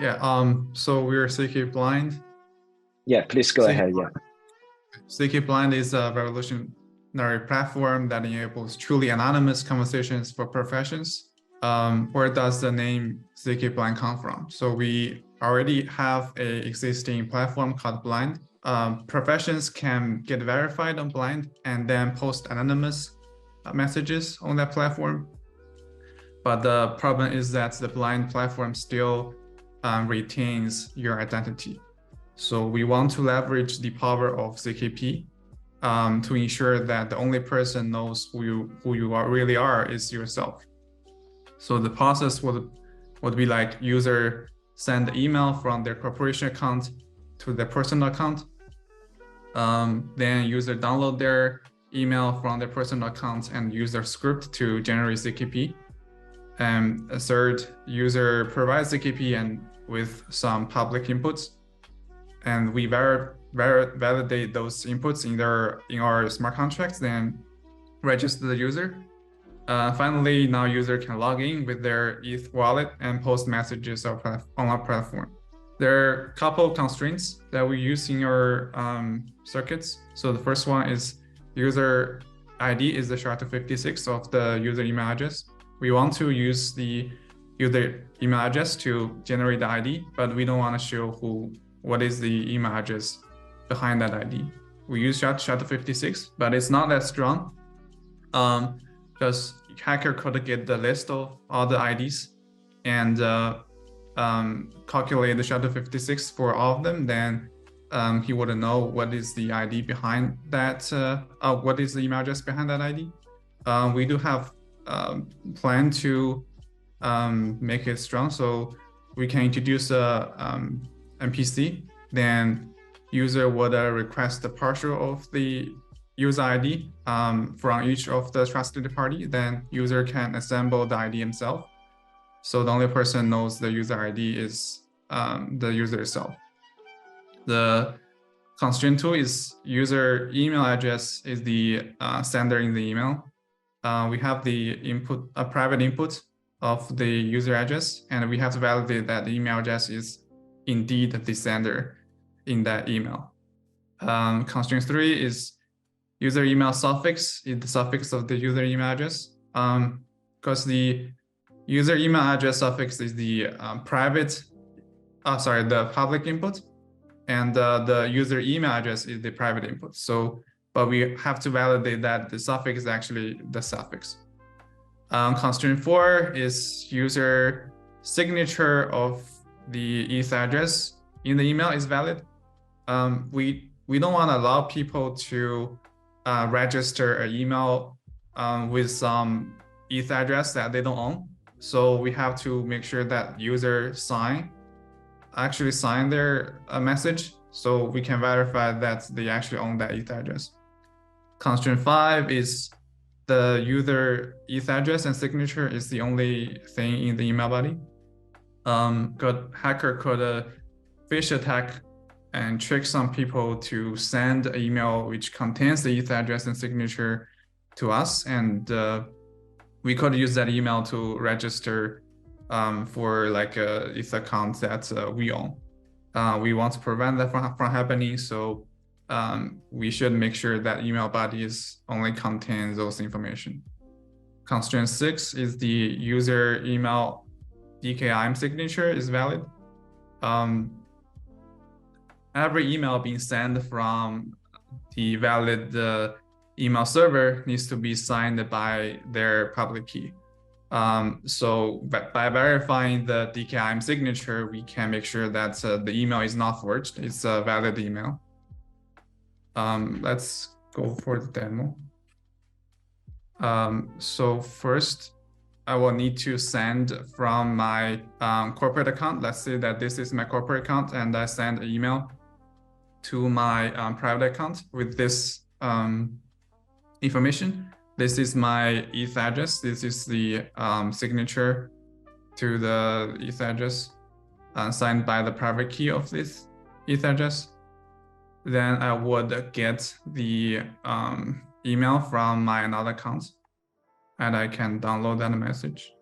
Yeah. So we're ZK Blind. Yeah, please go ahead. Yeah. ZK Blind is a revolutionary platform that enables truly anonymous conversations for professions. Where does the name ZK Blind come from? So we already have an existing platform called Blind. Professions can get verified on Blind and then post anonymous messages on that platform. But the problem is that the Blind platform still retains your identity. So we want to leverage the power of ZKP to ensure that the only person knows who you really are is yourself. So the process would be like user send email from their corporation account to their personal account. Then user download their email from their personal account and use their script to generate ZKP. And a third, user provides ZKP and with some public inputs, and we validate those inputs in our smart contracts, then register the user. Finally, now user can log in with their ETH wallet and post messages on our platform. There are a couple of constraints that we use in our circuits. So the first one is user ID is the SHA-256 of the user email address. We want to use the user email address to generate the ID, but we don't want to show what is the email address behind that ID. We use SHA-256, but it's not that strong because hacker could get the list of all the IDs and calculate the SHA-256 for all of them. Then he wouldn't know what is the ID behind that, what is the email address behind that ID. We do have plan to make it strong, so we can introduce a MPC. Then user would request the partial of the user ID from each of the trusted party. Then user can assemble the ID himself. So the only person knows the user ID is the user itself. The constraint 2 is user email address is the sender in the email. We have the input, a private input of the user address, and we have to validate that the email address is indeed the sender in that email. Constraint 3 is user email suffix is the suffix of the user email address. Because the user email address suffix is the the public input, and the user email address is the private input. So, but we have to validate that the suffix is actually the suffix. Constraint 4 is user signature of the ETH address in the email is valid. We don't want to allow people to register an email with some ETH address that they don't own. So we have to make sure that user actually sign their message, so we can verify that they actually own that ETH address. Constraint 5 is the user ETH address and signature is the only thing in the email body. Hacker could phish attack and trick some people to send an email which contains the ETH address and signature to us, and we could use that email to register for like a ETH account that we own. We want to prevent that from happening, so we should make sure that email bodies only contain those information. Constraint 6 is the user email DKIM signature is valid. Every email being sent from the valid email server needs to be signed by their public key. So by verifying the DKIM signature, we can make sure that the email is not forged. It's a valid email. Let's go for the demo. So first, I will need to send from my corporate account. Let's say that this is my corporate account, and I send an email to my private account with this information. This is my ETH address. This is the signature to the ETH address signed by the private key of this ETH address. Then I would get the email from my another account, and I can download that message.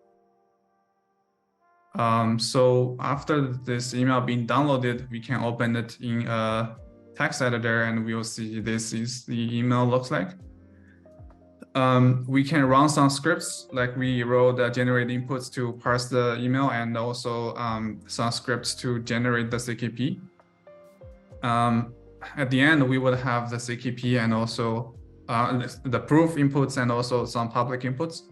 So after this email being downloaded, we can open it in a text editor and we'll see this is the email looks like. We can run some scripts, like we wrote generate inputs to parse the email and also some scripts to generate the ZKP. At the end, we would have the ZKP and also the proof inputs and also some public inputs.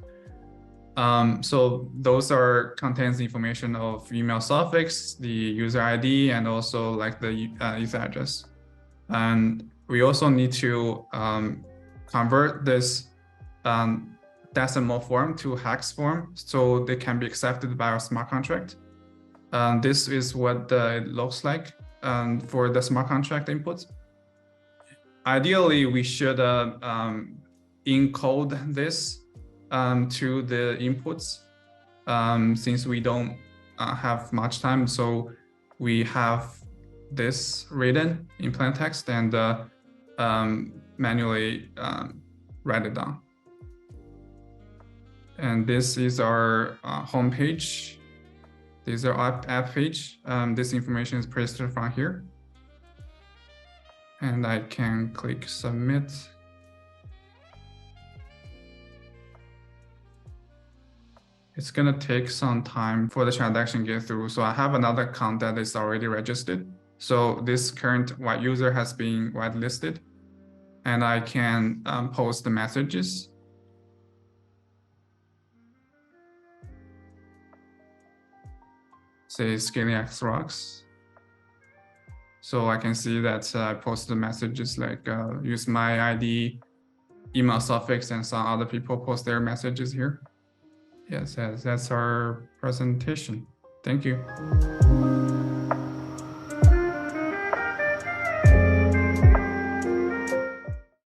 So those are contains information of email suffix, the user ID, and also like the user address. And we also need to convert this decimal form to hex form so they can be accepted by our smart contract. This is what it looks like for the smart contract inputs. Ideally, we should encode this to the inputs since we don't have much time. So we have this written in plain text and manually write it down. And this is our home page. These are our app page. This information is pasted from here. And I can click submit. It's gonna take some time for the transaction to get through. So I have another account that is already registered. So this current white user has been whitelisted and I can post the messages. Say ScalingX rocks. So I can see that I posted messages like use my ID, email suffix, and some other people post their messages here. Yes, that's our presentation. Thank you.